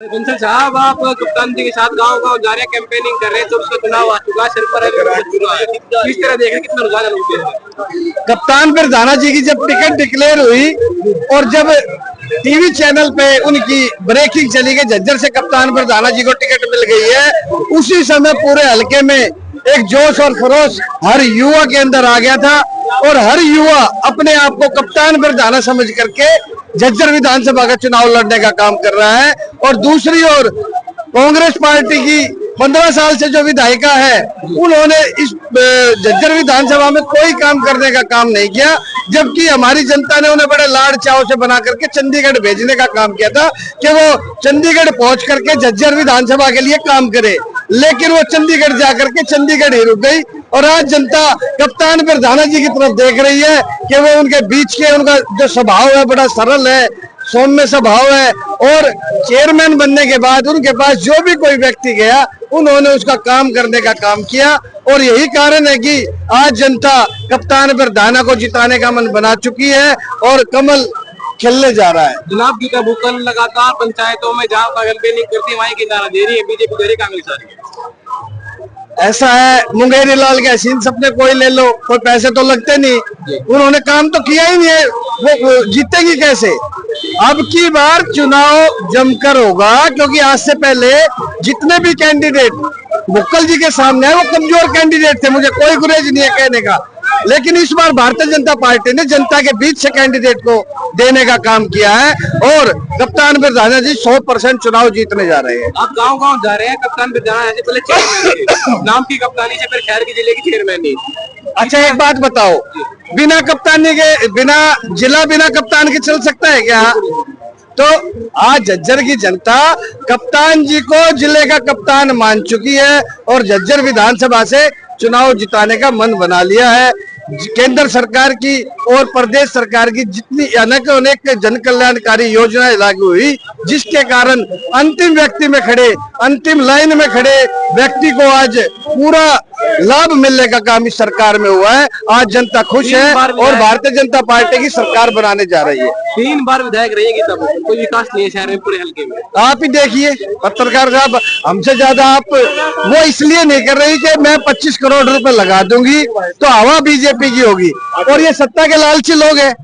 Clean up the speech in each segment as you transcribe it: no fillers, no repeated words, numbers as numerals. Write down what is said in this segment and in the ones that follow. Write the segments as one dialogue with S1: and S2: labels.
S1: बंसल साहब, आप कप्तान जी के साथ गांव-गांव जा रहे हैं, कैंपेनिंग कर रहे हैं, तो उसका चुनाव आ चुका है, सिर पर किस तरह देख रहे हैं, कितना रुझान है लोगों में?
S2: कप्तान बिरधाना जी की जब टिकट डिक्लेयर हुई और जब टीवी चैनल पे उनकी ब्रेकिंग चली गई, झज्जर से कप्तान बिरधाना जी को टिकट मिल गई है, उसी समय पूरे हलके में एक जोश और खरोश हर युवा के अंदर आ गया था और हर युवा अपने आप को कप्तान बिरधाना समझ करके झज्जर विधानसभा का चुनाव लड़ने का काम कर रहा है। और दूसरी ओर कांग्रेस पार्टी की 15 साल से जो विधायिका है, उन्होंने इस झज्जर विधानसभा में कोई काम करने का काम नहीं किया, जबकि हमारी जनता ने उन्हें बड़े लाड़ चाव से बना करके चंडीगढ़ भेजने का काम किया था कि वो चंडीगढ़ पहुंच करके झज्जर विधानसभा के लिए काम करे, लेकिन वो चंडीगढ़ जाकर के चंडीगढ़ ही रुक गई। और आज जनता कप्तान बिरधाना जी की तरफ देख रही है कि वो उनके बीच के उनका जो स्वभाव है बड़ा सरल है, सौम्य स्वभाव है, और चेयरमैन बनने के बाद उनके पास जो भी कोई व्यक्ति गया उन्होंने उसका काम करने का काम किया। और यही कारण है कि आज जनता कप्तान बिरधाना को जिताने का मन बना चुकी है और कमल खिलने जा रहा है।
S1: जनाब गीता बुक्कल लगातार पंचायतों में जहाँ कैंपेनिंग करती है वहीं की नारा दे रही है, बीजेपी दे रही, कांग्रेस आ रही है।
S2: ऐसा है, मुंगेरी लाल के हसीन सपने कोई ले लो, कोई पैसे तो लगते नहीं, उन्होंने काम तो किया ही नहीं है, वो जीतेगी कैसे? अब की बार चुनाव जमकर होगा, क्योंकि आज से पहले जितने भी कैंडिडेट बुक्कल जी के सामने है वो कमजोर कैंडिडेट थे, मुझे कोई गुरेज नहीं है कहने का, लेकिन इस बार भारतीय जनता पार्टी ने जनता के बीच से कैंडिडेट को देने का काम किया है और कप्तान बिरधाना जी 100% चुनाव जीतने जा रहे हैं।
S1: आप गांव-गांव जा रहे हैं, कप्तान बिरधाना ऐसे पहले चेयरमैन नाम की कप्तानी से फिर खैर की जिले की चेयरमैन नहीं।
S2: अच्छा एक बात बताओ, बिना कप्तानी के, बिना जिला बिना कप्तान के चल सकता है क्या? तो आज झज्जर की जनता कप्तान जी को जिले का कप्तान मान चुकी है और झज्जर विधानसभा से चुनाव जिताने का मन बना लिया है। केंद्र सरकार की और प्रदेश सरकार की जितनी अनेक जन कल्याणकारी योजनाएं लागू हुई, जिसके कारण अंतिम व्यक्ति में खड़े, अंतिम लाइन में खड़े व्यक्ति को आज पूरा लाभ मिलने का काम इस सरकार में हुआ है। आज जनता खुश है और भारतीय जनता पार्टी की सरकार बनाने जा रही है।
S1: 3 बार विधायक रहेगी, तब कोई विकास नहीं है शहर में, पूरे हल्के में।
S2: आप ही देखिए पत्रकार साहब, हमसे ज्यादा आप वो इसलिए नहीं कर रही कि मैं 25 करोड़ रुपए लगा दूंगी तो हवा बीजेपी की होगी, और ये सत्ता के लालची लोग हैं,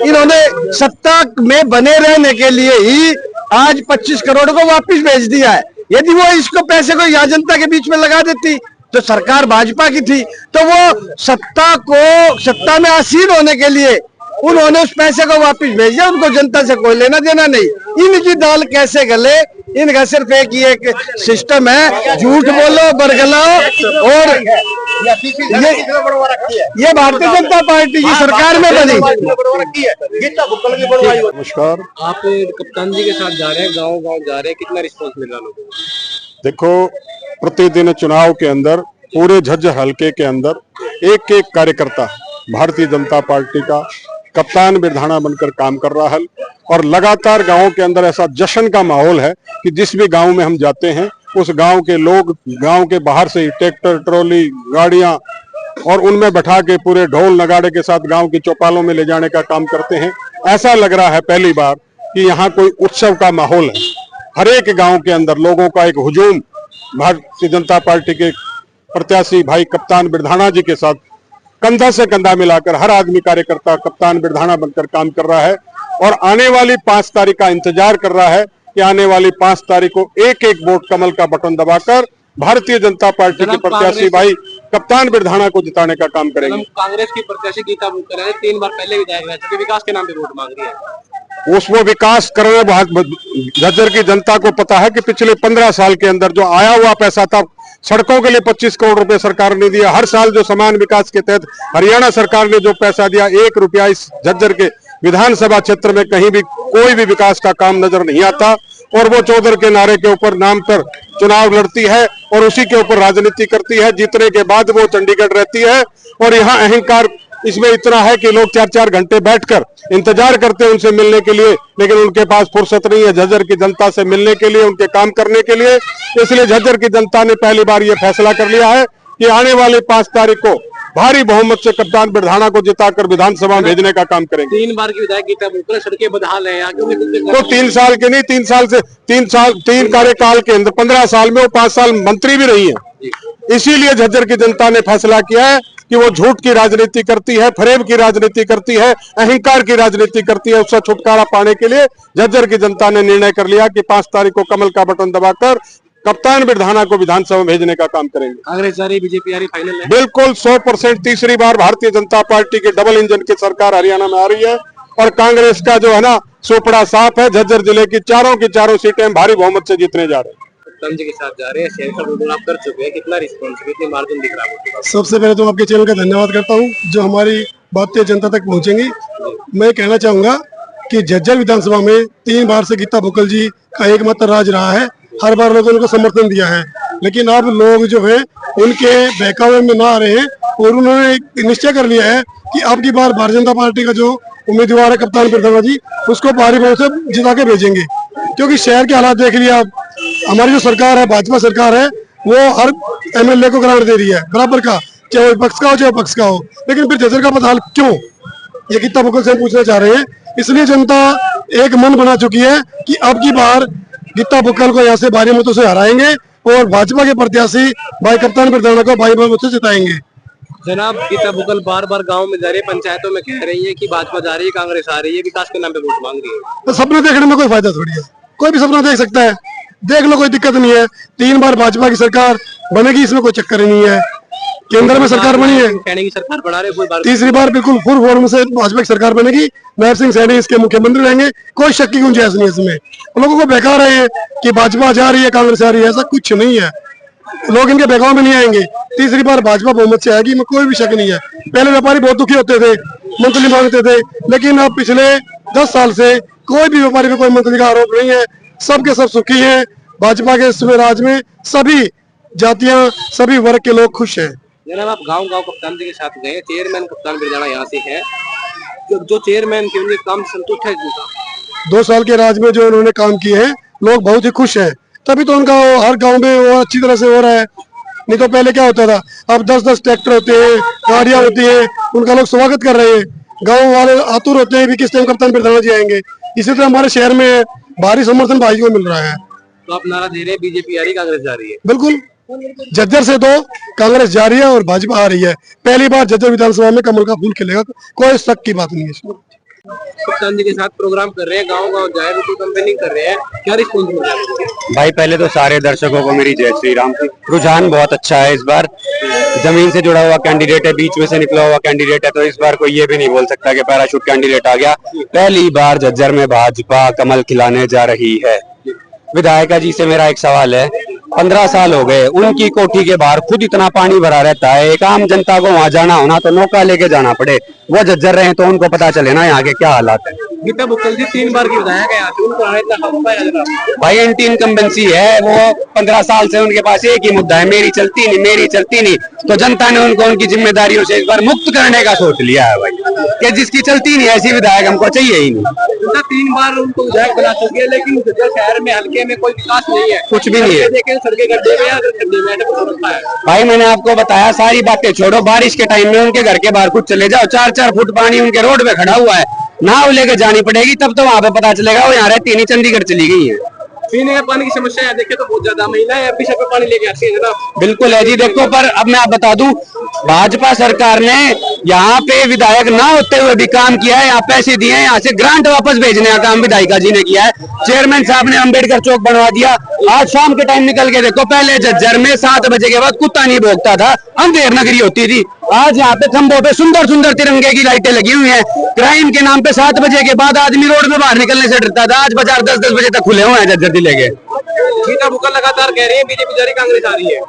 S2: इन्होंने सत्ता में बने रहने के लिए ही आज 25 करोड़ को वापस भेज दिया है। यदि वो इसको पैसे को यहाँ जनता के बीच में लगा देती तो सरकार भाजपा की थी, तो वो सत्ता में आसीन होने के लिए उन्होंने उस पैसे को वापस भेज दिया, उनको जनता से कोई लेना देना नहीं। इनकी दाल कैसे गले, इनका सिर्फ एक सिस्टम है, झूठ बोलो बरगलाओ, और ये भारतीय जनता पार्टी की सरकार में बनी।
S3: नमस्कार,
S1: आप कप्तान जी के साथ जा रहे हैं, गांव-गांव जा रहे हैं, कितना रिस्पॉन्स मिल रहा है लोगों को?
S3: देखो प्रतिदिन चुनाव के अंदर पूरे झज्जर हलके के अंदर एक एक कार्यकर्ता भारतीय जनता पार्टी का कप्तान बिरधाना बनकर काम कर रहा है और लगातार गांव के अंदर ऐसा जश्न का माहौल है कि जिस भी गांव में हम जाते हैं उस गांव के लोग गांव के बाहर से ही ट्रैक्टर, ट्रॉली, गाड़ियां और उनमें बैठा के पूरे ढोल नगाड़े के साथ गांव की चौपालों में ले जाने का काम करते हैं। ऐसा लग रहा है पहली बार कि यहाँ कोई उत्सव का माहौल है। हर एक गाँव के अंदर लोगों का एक हुजूम भारतीय जनता पार्टी के प्रत्याशी भाई कप्तान बिरधाना जी के साथ कंधा से कंधा मिलाकर हर आदमी कार्यकर्ता कप्तान बिरधाना बनकर काम कर रहा है और आने वाली 5 तारीख का इंतजार कर रहा है कि आने वाली 5 तारीख को एक एक वोट कमल का बटन दबाकर भारतीय जनता पार्टी के प्रत्याशी भाई कप्तान बिरधाना को जिताने का काम करेंगे।
S1: कांग्रेस की प्रत्याशी गीता बुक्कल है, 3 बार पहले विधायक रह चुके, विकास के नाम पे वोट मांग रही है।
S3: उसमें विकास करने झज्जर की जनता को पता है कि पिछले 15 साल के अंदर जो आया हुआ पैसा था, सड़कों के लिए 25 करोड़ रुपए सरकार ने दिया। हर साल जो समान विकास के तहत हरियाणा सरकार ने जो पैसा दिया, 1 रुपया इस झज्जर के विधानसभा क्षेत्र में कहीं भी कोई भी विकास का काम नजर नहीं आता। और वो चौधर के नारे के ऊपर नाम पर चुनाव लड़ती है और उसी के ऊपर राजनीति करती है। जीतने के बाद वो चंडीगढ़ रहती है और यहाँ अहंकार इसमें इतना है कि लोग 4-4 घंटे बैठकर इंतजार करते हैं उनसे मिलने के लिए, लेकिन उनके पास फुर्सत नहीं है झज्जर की जनता से मिलने के लिए, उनके काम करने के लिए। इसलिए झज्जर की जनता ने पहली बार ये फैसला कर लिया है कि आने वाली 5 तारीख को भारी बहुमत से कप्तान बिरधाना को जिताकर विधानसभा में भेजने का काम करेंगे।
S1: 3 बार की विधायक गीता बुकल सड़कें बदहाल है यहाँ
S3: तो 3 साल के नहीं, 3 कार्यकाल के अंदर 15 साल में वो 5 साल मंत्री भी रही है। इसीलिए झज्जर की जनता ने फैसला किया है कि वो झूठ की राजनीति करती है, फरेब की राजनीति करती है, अहंकार की राजनीति करती है। उससे छुटकारा पाने के लिए झज्जर की जनता ने निर्णय कर लिया कि 5 तारीख को कमल का बटन दबाकर कप्तान बिरधाना को विधानसभा में भेजने का काम करेंगे।
S1: कांग्रेस जा रही, बीजेपी आ रही, फाइनल है?
S3: बिल्कुल 100% तीसरी बार भारतीय जनता पार्टी की डबल इंजन की सरकार हरियाणा में आ रही है और कांग्रेस का जो है ना सोपड़ा साफ है। झज्जर जिले की चारों सीटें भारी बहुमत से जीतने जा रहे हैं।
S1: कप्तान जी के साथ जा रहे हैं, शहर का रोड आप कर चुके हैं, कितना रिस्पॉन्स, कितनी मार्जिन दिख रहा है?
S4: सबसे पहले तो आपके चैनल का धन्यवाद करता हूं जो हमारी बातें जनता तक पहुंचेंगी। मैं कहना चाहूंगा कि झज्जर विधानसभा में 3 बार से गीता बुक्कल जी का एकमात्र राज रहा है। हर बार लोगों ने उनको समर्थन दिया है, लेकिन अब लोग जो है उनके बहकावे में ना आ रहे हैं और उन्होंने निश्चय कर लिया है कि अब की बार भारतीय जनता पार्टी का जो उम्मीदवार है कप्तान बिरधाना जी, उसको भारी बहुमत से जिता के भेजेंगे। क्योंकि शहर के हालात देख लिया आप, हमारी जो सरकार है, भाजपा सरकार है, वो हर एमएलए को ग्रांट दे रही है बराबर का, चाहे वो विपक्ष का हो चाहे पक्ष का हो। लेकिन फिर झज्जर का बदहाल क्यों, ये गीता बुक्कल से पूछना चाह रहे हैं। इसलिए जनता एक मन बना चुकी है कि अब की बार गीता बुक्कल को यहाँ से भारी मतों से हराएंगे और भाजपा के प्रत्याशी भाई कप्तान बिरधाना को भारी बहुमत से जिताएंगे।
S1: जनाब, गीता बुक्कल बार बार गांव में जा रही है, पंचायतों में कह रही है कि भाजपा जा रही है, कांग्रेस आ रही है, विकास के नाम पे वोट मांग रही है।
S4: तो सपने देखने में कोई फायदा थोड़ी है, कोई भी सपना देख सकता है, देख लो, कोई दिक्कत नहीं है। 3 बार भाजपा की सरकार बनेगी, इसमें कोई चक्कर ही नहीं है। केंद्र में सरकार बनी है,
S1: सैनी की सरकार बना रहे, कोई बार
S4: तीसरी बार बिल्कुल फुल फॉर्म से भाजपा की सरकार बनेगी। नरसिंह सिंह सैनी इसके मुख्यमंत्री रहेंगे, कोई शक की गुंजाइश नहीं है इसमें। लोगों को बहका रहे हैं कि भाजपा जा रही है, कांग्रेस आ रही है, ऐसा कुछ नहीं है। लोग इनके बहकाव में नहीं आएंगे। तीसरी बार भाजपा बहुमत से आएगी, में कोई भी शक नहीं है। पहले व्यापारी बहुत दुखी होते थे, मंथली मांगते थे, लेकिन अब पिछले 10 साल से कोई भी व्यापारी पे कोई मंथली का आरोप नहीं है। सबके सब सुखी हैं। भाजपा के इसमें राज में सभी जातियां, सभी वर्ग के लोग खुश हैं।
S1: जनाब, आप गांव कप्तान जी के साथ गए, चेयरमैन कप्तान बिरधाना यहाँ से है, जो चेयरमैन के उनके काम संतुष्ट है जिनका
S4: 2 साल के राज में जो उन्होंने काम किए हैं, लोग बहुत ही खुश हैं। तभी तो उनका हर गांव में वो अच्छी तरह से हो रहा है। नहीं तो पहले क्या होता था, अब 10-10 ट्रैक्टर होते हैं, गाड़ियां होती है, उनका लोग स्वागत कर रहे हैं। गाँव वाले आतुर होते हैं भी किस टाइम कप्तान बिरधाना जी आएंगे। इसी तरह हमारे शहर में भारी समर्थन भाई को मिल रहा है।
S1: तो आप नारा दे रहे हैं बीजेपी आ रही, कांग्रेस जा रही है?
S4: बिल्कुल, झज्जर से तो कांग्रेस जा रही है और भाजपा आ रही है। पहली बार झज्जर विधानसभा में कमल का फूल खिलेगा, कोई शक की बात नहीं है इसमें।
S1: कप्तान जी के साथ प्रोग्राम कर रहे हैं, गांव जाए तो कैंपेनिंग कर रहे हैं, क्या रिस्पॉन्स मिल रहा है?
S5: भाई पहले तो सारे दर्शकों को मेरी जय श्री राम। रुझान बहुत अच्छा है इस बार, जमीन से जुड़ा हुआ कैंडिडेट है, बीच में से निकला हुआ कैंडिडेट है, तो इस बार कोई ये भी नहीं बोल सकता कि पैराशूट कैंडिडेट आ गया। पहली बार झज्जर में भाजपा कमल खिलाने जा रही है। विधायका जी से मेरा एक सवाल है, 15 साल हो गए, उनकी कोठी के बाहर खुद इतना पानी भरा रहता है, एक आम जनता को वहां जाना होना तो नौका लेके जाना पड़े। वो झज्जर रहे तो उनको पता चले ना यहाँ के क्या हालात है।
S1: गीता बुक्कल जी 3 बार की विधायक है यहाँ से, उनको आने इतना खौफ है जरा?
S5: भाई एंटी इनकम्बेंसी है, वो 15 साल से उनके पास एक ही मुद्दा है, मेरी चलती नहीं, मेरी चलती नहीं। तो जनता ने उनको उनकी जिम्मेदारियों से इस बार मुक्त करने का सोच लिया है भाई, कि जिसकी चलती नहीं ऐसी विधायक हमको चाहिए ही नहीं।
S1: 3 बार उनको विधायक बना चुके हैं, लेकिन झज्जर शहर में हल्के में कोई विकास नहीं है,
S5: कुछ भी नहीं है।
S1: देखें सड़कें गड्ढे में, अगर गड्ढे में है।
S5: भाई मैंने आपको बताया, सारी बातें छोड़ो, बारिश के टाइम में उनके घर के बाहर खुद चले जाओ, 4-4 फुट पानी उनके रोड पे खड़ा हुआ है, नाव लेके जानी पड़ेगी, तब तो वहां पे पता चलेगा वो यहाँ रहती नहीं, चंडीगढ़ चली गई है।
S1: पीने का पानी की समस्या है, देखे तो बहुत ज्यादा महिलाएं पीछे पे पानी लेके आती है जनाब।
S5: बिल्कुल है जी। देखो, पर अब मैं आप बता दूं, भाजपा सरकार ने यहाँ पे विधायक ना होते हुए भी काम किया है, यहाँ पैसे दिए हैं, यहाँ से ग्रांट वापस भेजने का काम विधायिका जी ने किया है। चेयरमैन साहब ने अम्बेडकर चौक बनवा दिया। आज शाम के टाइम निकल के देखो, पहले झज्जर में 7 बजे के बाद कुत्ता नहीं भौंकता था, अंधेर नगरी होती थी। आज यहाँ पे खंभों पे सुंदर सुंदर तिरंगे की लाइटें लगी हुई हैं। क्राइम के नाम पे 7 बजे के बाद आदमी रोड में बाहर निकलने से डरता था, आज बाजार 10-10 बजे तक खुले हुए हैं झज्जर जिले के।
S1: गीता बुक्कल लगातार कह रही है बीजेपी जा रही, कांग्रेस आ रही है।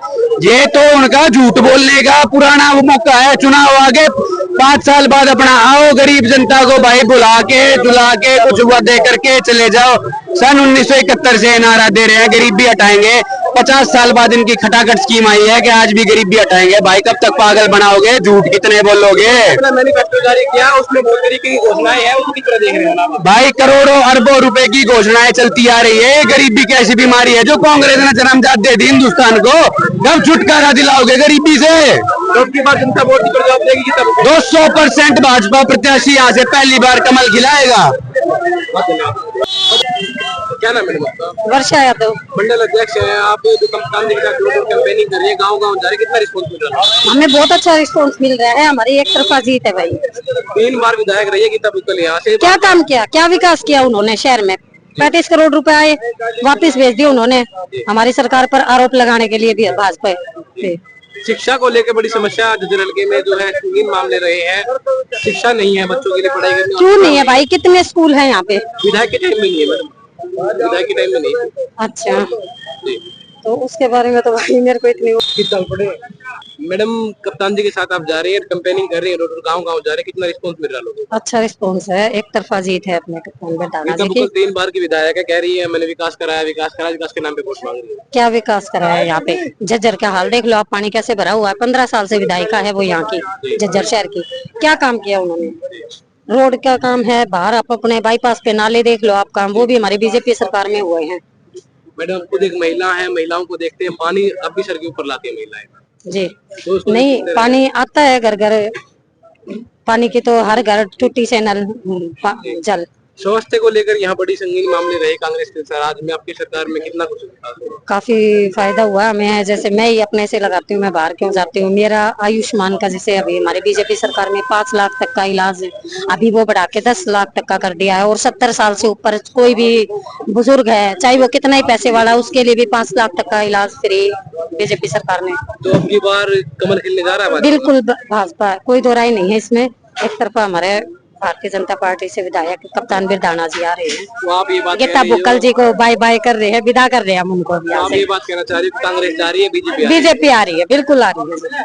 S5: ये तो उनका झूठ बोलने का पुराना मौका है, चुनाव आगे 5 साल बाद अपना आओ, गरीब जनता को भाई बुला के दुला के कुछ वादे करके चले जाओ। सन 1971 से नारा दे रहे हैं गरीबी हटाएंगे, 50 साल बाद इनकी खटाखट स्कीम आई है कि आज भी गरीबी हटाएंगे। भाई कब तक पागल बनाओगे, झूठ कितने बोलोगे?
S1: मैनिफेस्टो जारी किया, उसमें बहुत तरीके की घोषणाएं हैं, उसकी तरह देख रहे हैं
S5: भाई। करोड़ों अरबों रुपए की घोषणाएं चलती आ रही है। गरीबी कैसी बीमारी है जो कांग्रेस ने जन्मजात दे दी हिंदुस्तान को? कब छुटकारा दिलाओगे गरीबी से?
S1: तो अब की बार जनता वोट की जवाब देगी गीता बुक्कल
S5: 200% भाजपा प्रत्याशी यहाँ से पहली बार कमल खिलाएगा।
S1: क्या नाम है मैडम आपका?
S6: वर्षा यादव।
S1: मंडल अध्यक्ष है आप, जो कप्तान जी के साथ कैंपेनिंग कर रही है, गाँव गाँव जा रही है, कितना रिस्पॉन्स मिल रहा है?
S6: हमें बहुत अच्छा रिस्पांस मिल रहा है, हमारी एक तरफा जीत है भाई।
S1: 3 बार विधायक रही है गीता बुक्कल यहाँ से।
S6: क्या काम किया, क्या विकास किया उन्होंने शहर में? 35 करोड़ रुपए आए, वापस भेज दिए उन्होंने हमारी सरकार पर आरोप लगाने के लिए भी भाजपा पे।
S1: शिक्षा को लेकर बड़ी समस्या झज्जर हल्के में जो है, 3 मामले रहे हैं, शिक्षा नहीं है बच्चों के लिए पढ़ाई करने।
S6: क्यों नहीं है भाई, कितने स्कूल हैं यहाँ पे?
S1: विधायक के टाइम में नहीं है मैडम, विधायक के टाइम में नहीं है।
S6: अच्छा,
S1: जी।
S6: तो उसके बारे में तो भाई मेरे को इतनी
S1: कितना पड़े मैडम, कप्तान जी के साथ आप जा रही है, कैंपेनिंग कर रही है, गाँव गाँव जा रहे हैं, कितना रिस्पॉन्स मिल रहा है लोगों को?
S6: अच्छा रिस्पांस है, एक तरफा जीत है अपने कप्तान बरदाना
S1: गीता
S6: जी
S1: बुक्कल
S6: की।
S1: 3 बार की विधायक है, कह रही है मैंने विकास कराया, विकास के नाम पे वोट मांग रही है।
S6: क्या विकास करा है यहाँ पे? झज्जर का हाल देख लो आप, पानी कैसे भरा हुआ है। 15 साल से विधायिका है वो यहाँ की, झज्जर शहर की। क्या काम किया उन्होंने? रोड का काम है, बाहर आप अपने बाईपास पे नाले देख लो आप, काम वो भी हमारी बीजेपी सरकार में हुए हैं।
S1: मैडम खुद एक महिला है, महिलाओं को देखते हैं, पानी अब भी सर के ऊपर लाती है महिलाएं।
S6: जी
S1: तो उसको
S6: नहीं,
S1: देखते
S6: पानी आता है घर घर, पानी की तो हर घर टूटी से नल जल।
S1: स्वास्थ्य को लेकर यहाँ बड़ी संगीन मामले रहे कांग्रेस के राज में, आपकी सरकार में कितना कुछ विकास हुआ?
S6: काफी फायदा हुआ हमें, जैसे मैं ही अपने से लगाती हूँ, मैं बाहर क्यों जाती हूँ। मेरा आयुष्मान का जैसे अभी हमारे बीजेपी सरकार में 5 लाख तक का इलाज अभी वो बढ़ा के 10 लाख तक का कर दिया है। और 70 साल से ऊपर कोई भी बुजुर्ग है, चाहे वो कितना ही पैसे वाला, उसके लिए भी 5 लाख तक का इलाज फ्री बीजेपी सरकार ने।
S1: तो अब की बार कमल खिलने जा रहा है भाजपा?
S6: बिल्कुल भाजपा, कोई दो राय नहीं है इसमें। एक तरफा हमारे भारतीय जनता पार्टी से विधायक कप्तान बिरदाना जी आ रहे हैं,
S1: तो आप ये बात
S6: गीता बुक्कल जी को बाय बाय कर रहे हैं, विदा कर रहे हैं हम उनको।
S1: आप ये बात कहना चाह रही है कांग्रेस जा रही है, बीजेपी
S6: बीजेपी आ रही है, बिल्कुल आ रही है।